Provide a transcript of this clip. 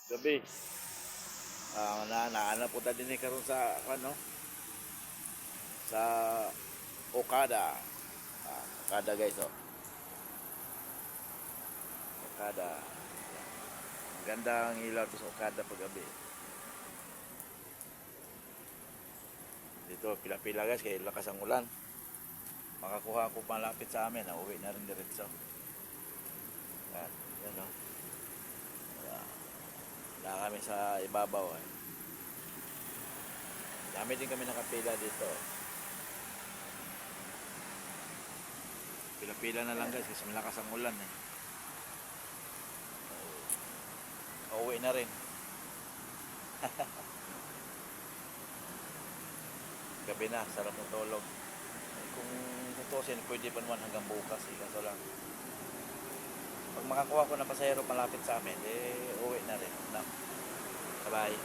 Gabi. Naanap po din karon sa ano, sa Okada. Okada guys, oh. Okada. Ang ganda ang ilaw sa Okada pag gabi. Dito pila-pila guys kay lakas ang ulan. Makakuha ako malapit sa amin, uwi na rin diretso. Yan oh. Na kami sa ibabaw eh. Dami din kami nakapila dito. Pila-pila na lang guys kasi malakas ang ulan eh. Uuwi na rin. Gabi na, sarap ng tulog. Kung tutusin, pwede pa naman hanggang bukas eh. Kaso lang, pag makakuha ko ng pasahero malapit sa amin, uwi na rin. Bye-bye.